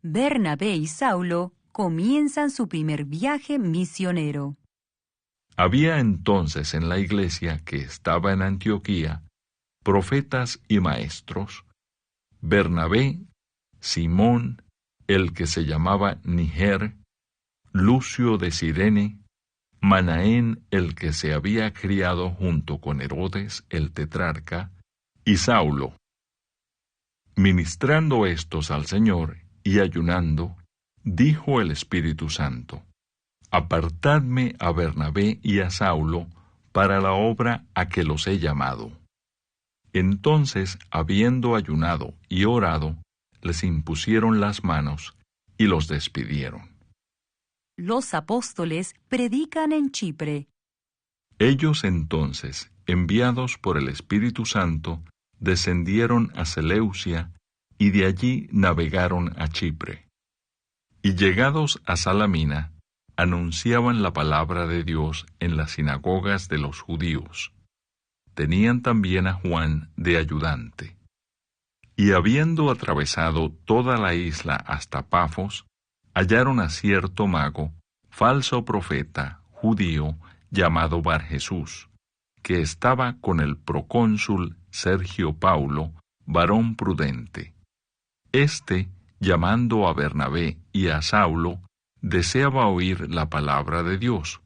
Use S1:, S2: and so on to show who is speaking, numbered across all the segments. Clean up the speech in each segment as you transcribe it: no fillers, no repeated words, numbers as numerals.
S1: Bernabé y Saulo comienzan su primer viaje misionero.
S2: Había entonces en la iglesia que estaba en Antioquía profetas y maestros: Bernabé, Simón, el que se llamaba Niger, Lucio de Cirene, Manaén, el que se había criado junto con Herodes el tetrarca, y Saulo. Ministrando estos al Señor y ayunando, dijo el Espíritu Santo: Apartadme a Bernabé y a Saulo para la obra a que los he llamado. Entonces, habiendo ayunado y orado, les impusieron las manos y los despidieron.
S1: Los apóstoles predican en Chipre.
S2: Ellos entonces, enviados por el Espíritu Santo, descendieron a Seleucia y de allí navegaron a Chipre. Y llegados a Salamina, anunciaban la palabra de Dios en las sinagogas de los judíos. Tenían también a Juan de ayudante. Y habiendo atravesado toda la isla hasta Pafos, hallaron a cierto mago, falso profeta, judío, llamado Barjesús, que estaba con el procónsul Sergio Paulo, varón prudente. Este, llamando a Bernabé y a Saulo, deseaba oír la palabra de Dios,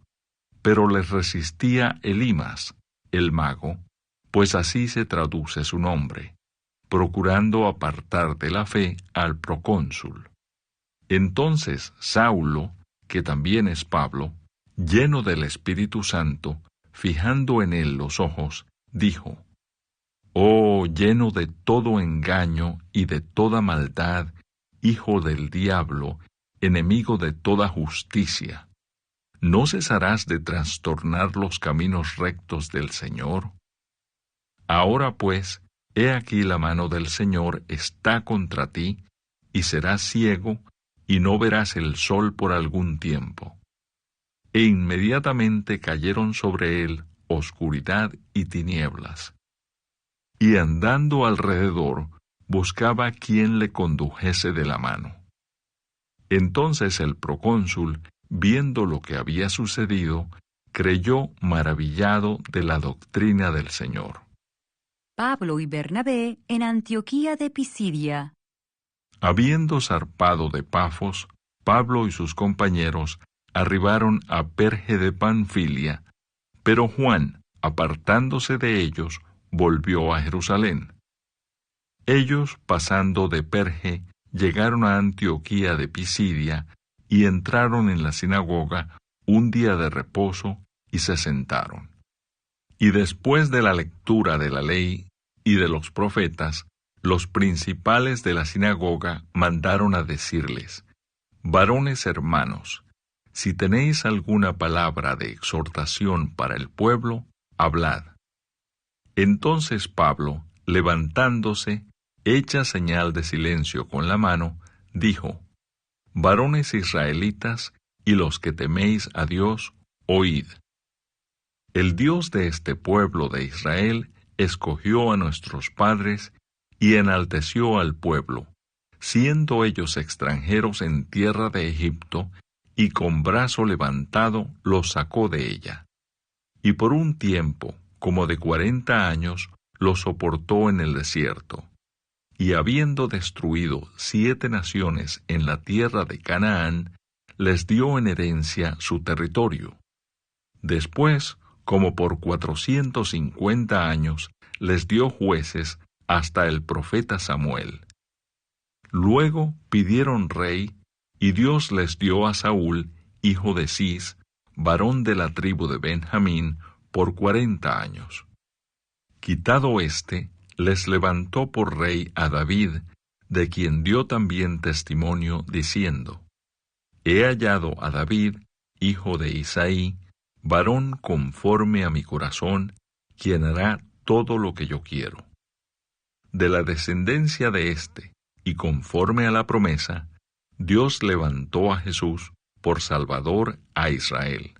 S2: pero les resistía Elimas, el mago, pues así se traduce su nombre, procurando apartar de la fe al procónsul. Entonces Saulo, que también es Pablo, lleno del Espíritu Santo, fijando en él los ojos, dijo: Oh, lleno de todo engaño y de toda maldad, hijo del diablo, enemigo de toda justicia, ¿no cesarás de trastornar los caminos rectos del Señor? Ahora pues, he aquí la mano del Señor está contra ti, y serás ciego, y no verás el sol por algún tiempo. E inmediatamente cayeron sobre él oscuridad y tinieblas. Y andando alrededor, buscaba quien le condujese de la mano. Entonces el procónsul, viendo lo que había sucedido, creyó maravillado de la doctrina del Señor.
S1: Pablo y Bernabé en Antioquía de Pisidia.
S2: Habiendo zarpado de Pafos, Pablo y sus compañeros arribaron a Perge de Panfilia, pero Juan, apartándose de ellos, volvió a Jerusalén. Ellos, pasando de Perge, llegaron a Antioquía de Pisidia y entraron en la sinagoga un día de reposo y se sentaron. Y después de la lectura de la ley y de los profetas, los principales de la sinagoga mandaron a decirles: Varones hermanos, si tenéis alguna palabra de exhortación para el pueblo, hablad. Entonces Pablo, levantándose, hecha señal de silencio con la mano, dijo: Varones israelitas y los que teméis a Dios, oíd. El Dios de este pueblo de Israel escogió a nuestros padres y enalteció al pueblo, siendo ellos extranjeros en tierra de Egipto, y con brazo levantado los sacó de ella. Y por un tiempo, como de 40 años, los soportó en el desierto. Y habiendo destruido 7 naciones en la tierra de Canaán, les dio en herencia su territorio. Después, como por 450 años, les dio jueces hasta el profeta Samuel. Luego pidieron rey, y Dios les dio a Saúl, hijo de Cis, varón de la tribu de Benjamín, por 40 años. Quitado éste, les levantó por rey a David, de quien dio también testimonio, diciendo: He hallado a David, hijo de Isaí, varón conforme a mi corazón, quien hará todo lo que yo quiero. De la descendencia de éste, y conforme a la promesa, Dios levantó a Jesús por Salvador a Israel.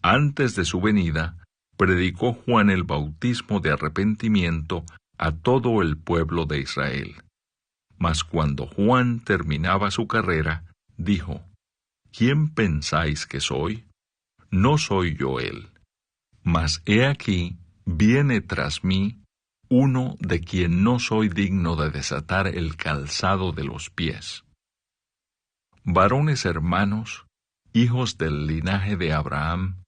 S2: Antes de su venida, predicó Juan el bautismo de arrepentimiento a todo el pueblo de Israel. Mas cuando Juan terminaba su carrera, dijo: ¿Quién pensáis que soy? No soy yo él. Mas he aquí, viene tras mí uno de quien no soy digno de desatar el calzado de los pies. Varones hermanos, hijos del linaje de Abraham,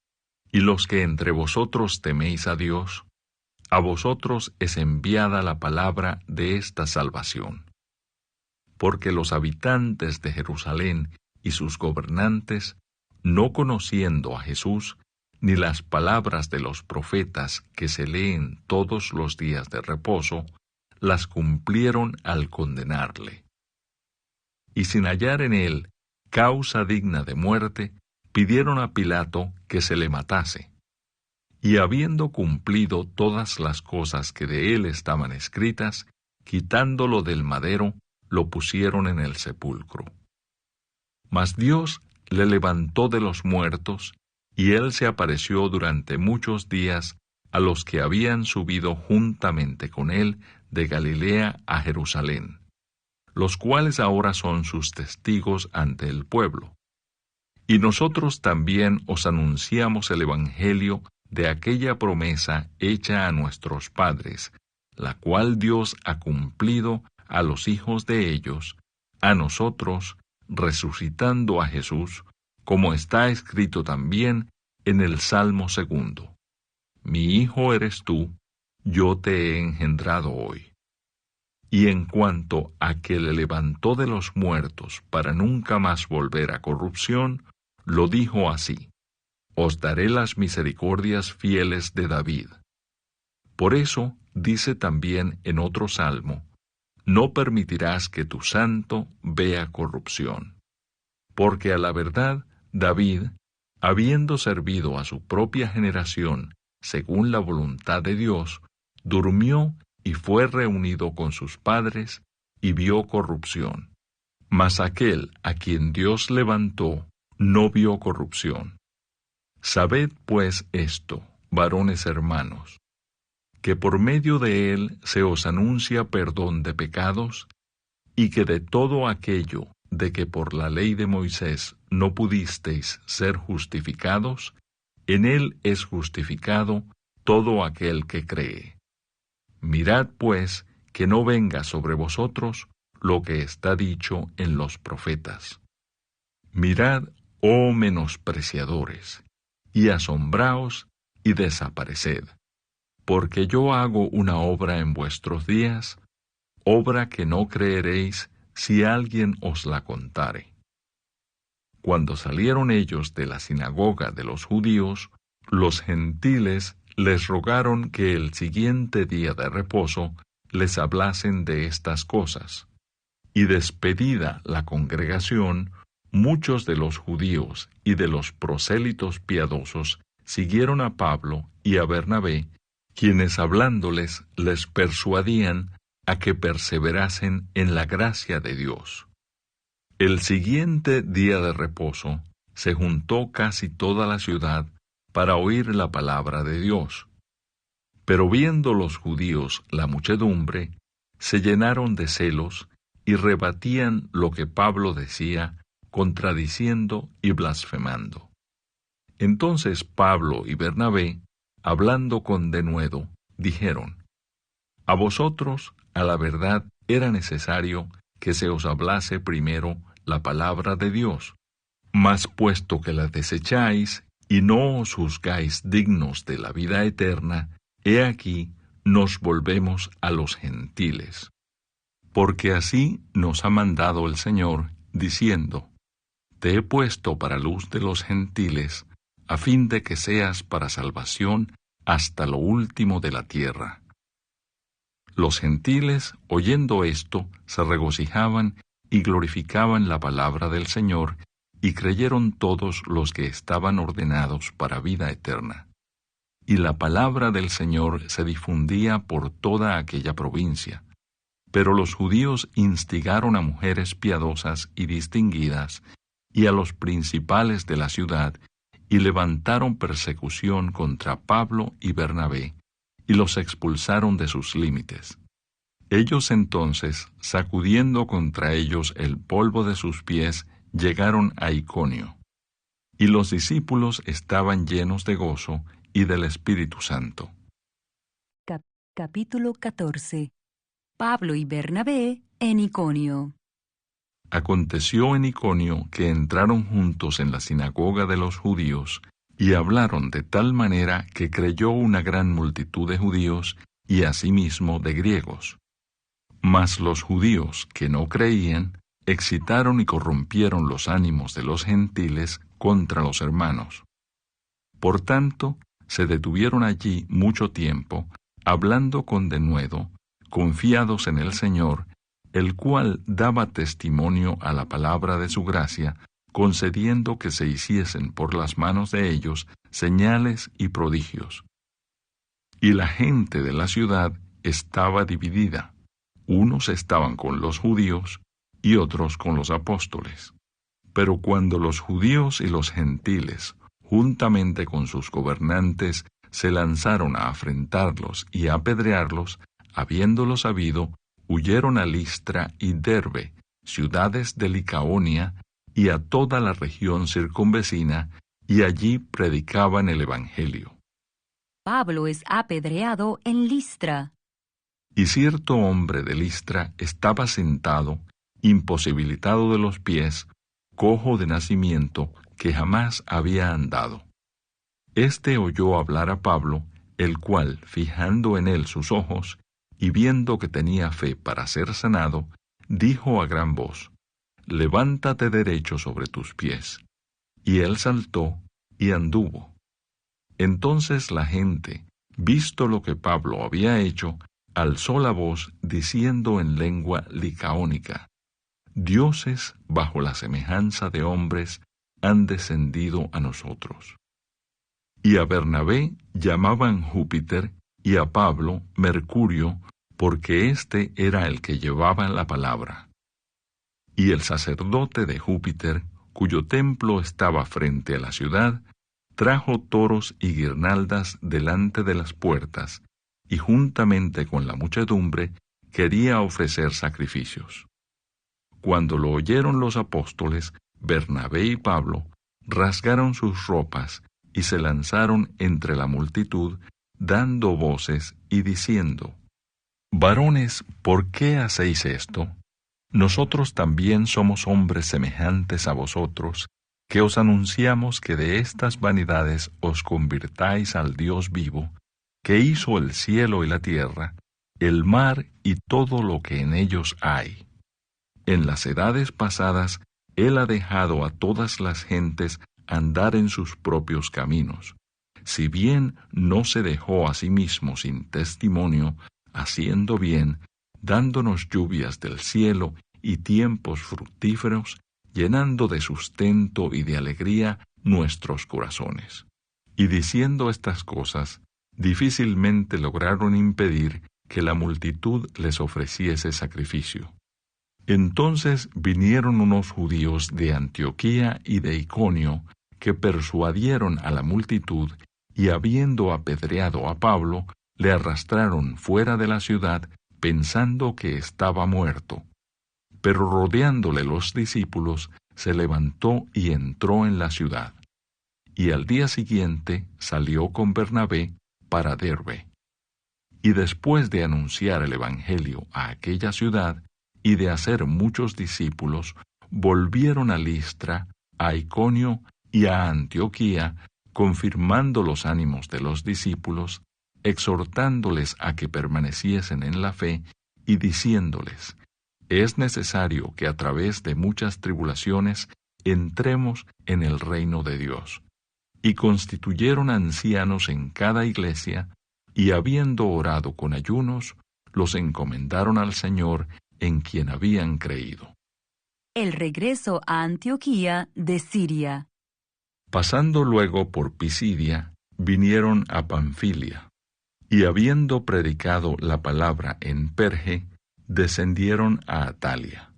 S2: y los que entre vosotros teméis a Dios, a vosotros es enviada la palabra de esta salvación. Porque los habitantes de Jerusalén y sus gobernantes, no conociendo a Jesús, ni las palabras de los profetas que se leen todos los días de reposo, las cumplieron al condenarle. Y sin hallar en él causa digna de muerte, pidieron a Pilato que se le matase. Y habiendo cumplido todas las cosas que de él estaban escritas, quitándolo del madero, lo pusieron en el sepulcro. Mas Dios le levantó de los muertos, y él se apareció durante muchos días a los que habían subido juntamente con él de Galilea a Jerusalén, los cuales ahora son sus testigos ante el pueblo. Y nosotros también os anunciamos el Evangelio de aquella promesa hecha a nuestros padres, la cual Dios ha cumplido a los hijos de ellos, a nosotros, resucitando a Jesús, como está escrito también en el Salmo 2: Mi hijo eres tú, yo te he engendrado hoy. Y en cuanto a que le levantó de los muertos para nunca más volver a corrupción, lo dijo así: Os daré las misericordias fieles de David. Por eso dice también en otro salmo: No permitirás que tu santo vea corrupción. Porque a la verdad, David, habiendo servido a su propia generación según la voluntad de Dios, durmió y fue reunido con sus padres y vio corrupción. Mas aquel a quien Dios levantó no vio corrupción. Sabed pues esto, varones hermanos, que por medio de él se os anuncia perdón de pecados, y que de todo aquello de que por la ley de Moisés no pudisteis ser justificados, en él es justificado todo aquel que cree. Mirad pues que no venga sobre vosotros lo que está dicho en los profetas. Mirad, oh menospreciadores, y asombraos y desapareced, porque yo hago una obra en vuestros días, obra que no creeréis si alguien os la contare. Cuando salieron ellos de la sinagoga de los judíos, los gentiles les rogaron que el siguiente día de reposo les hablasen de estas cosas. Y despedida la congregación, muchos de los judíos y de los prosélitos piadosos siguieron a Pablo y a Bernabé, quienes hablándoles les persuadían a que perseverasen en la gracia de Dios. El siguiente día de reposo se juntó casi toda la ciudad para oír la palabra de Dios. Pero viendo los judíos la muchedumbre, se llenaron de celos y rebatían lo que Pablo decía, contradiciendo y blasfemando. Entonces Pablo y Bernabé, hablando con denuedo, dijeron: A vosotros, a la verdad, era necesario que se os hablase primero la palabra de Dios. Mas puesto que la desecháis y no os juzgáis dignos de la vida eterna, he aquí nos volvemos a los gentiles. Porque así nos ha mandado el Señor, diciendo: Te he puesto para luz de los gentiles, a fin de que seas para salvación hasta lo último de la tierra. Los gentiles, oyendo esto, se regocijaban y glorificaban la palabra del Señor, y creyeron todos los que estaban ordenados para vida eterna. Y la palabra del Señor se difundía por toda aquella provincia. Pero los judíos instigaron a mujeres piadosas y distinguidas, y a los principales de la ciudad, y levantaron persecución contra Pablo y Bernabé, y los expulsaron de sus límites. Ellos entonces, sacudiendo contra ellos el polvo de sus pies, llegaron a Iconio. Y los discípulos estaban llenos de gozo y del Espíritu Santo.
S1: Capítulo 14. Pablo y Bernabé en Iconio.
S2: Aconteció en Iconio que entraron juntos en la sinagoga de los judíos y hablaron de tal manera que creyó una gran multitud de judíos y asimismo de griegos. Mas los judíos que no creían excitaron y corrompieron los ánimos de los gentiles contra los hermanos. Por tanto, se detuvieron allí mucho tiempo, hablando con denuedo, confiados en el Señor, el cual daba testimonio a la palabra de su gracia, concediendo que se hiciesen por las manos de ellos señales y prodigios. Y la gente de la ciudad estaba dividida. Unos estaban con los judíos y otros con los apóstoles. Pero cuando los judíos y los gentiles, juntamente con sus gobernantes, se lanzaron a afrentarlos y a apedrearlos, habiéndolo sabido, huyeron a Listra y Derbe, ciudades de Licaonia, y a toda la región circunvecina, y allí predicaban el Evangelio.
S1: Pablo es apedreado en Listra.
S2: Y cierto hombre de Listra estaba sentado, imposibilitado de los pies, cojo de nacimiento, que jamás había andado. Este oyó hablar a Pablo, el cual, fijando en él sus ojos, y viendo que tenía fe para ser sanado, dijo a gran voz: «Levántate derecho sobre tus pies». Y él saltó y anduvo. Entonces la gente, visto lo que Pablo había hecho, alzó la voz diciendo en lengua licaónica: «Dioses bajo la semejanza de hombres han descendido a nosotros». Y a Bernabé llamaban Júpiter, y a Pablo Mercurio, porque éste era el que llevaba la palabra. Y el sacerdote de Júpiter, cuyo templo estaba frente a la ciudad, trajo toros y guirnaldas delante de las puertas, y juntamente con la muchedumbre quería ofrecer sacrificios. Cuando lo oyeron los apóstoles, Bernabé y Pablo rasgaron sus ropas y se lanzaron entre la multitud, dando voces y diciendo: «Varones, ¿por qué hacéis esto? Nosotros también somos hombres semejantes a vosotros, que os anunciamos que de estas vanidades os convirtáis al Dios vivo, que hizo el cielo y la tierra, el mar y todo lo que en ellos hay. En las edades pasadas Él ha dejado a todas las gentes andar en sus propios caminos, si bien no se dejó a sí mismo sin testimonio, haciendo bien, dándonos lluvias del cielo y tiempos fructíferos, llenando de sustento y de alegría nuestros corazones». Y diciendo estas cosas, difícilmente lograron impedir que la multitud les ofreciese sacrificio. Entonces vinieron unos judíos de Antioquía y de Iconio, que persuadieron a la multitud, y habiendo apedreado a Pablo, le arrastraron fuera de la ciudad, pensando que estaba muerto. Pero rodeándole los discípulos, se levantó y entró en la ciudad. Y al día siguiente salió con Bernabé para Derbe. Y después de anunciar el Evangelio a aquella ciudad y de hacer muchos discípulos, volvieron a Listra, a Iconio y a Antioquía, confirmando los ánimos de los discípulos, exhortándoles a que permaneciesen en la fe y diciéndoles: «Es necesario que a través de muchas tribulaciones entremos en el reino de Dios». Y constituyeron ancianos en cada iglesia, y habiendo orado con ayunos, los encomendaron al Señor en quien habían creído.
S1: El regreso a Antioquía de Siria.
S2: Pasando luego por Pisidia, vinieron a Panfilia, y habiendo predicado la palabra en Perge, descendieron a Atalia.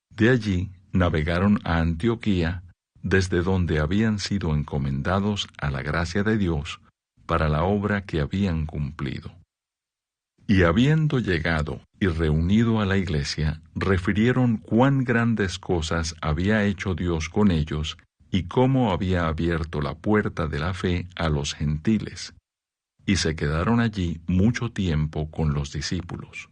S2: De allí navegaron a Antioquía, desde donde habían sido encomendados a la gracia de Dios para la obra que habían cumplido. Y habiendo llegado y reunido a la iglesia, refirieron cuán grandes cosas había hecho Dios con ellos y cómo había abierto la puerta de la fe a los gentiles. Y se quedaron allí mucho tiempo con los discípulos.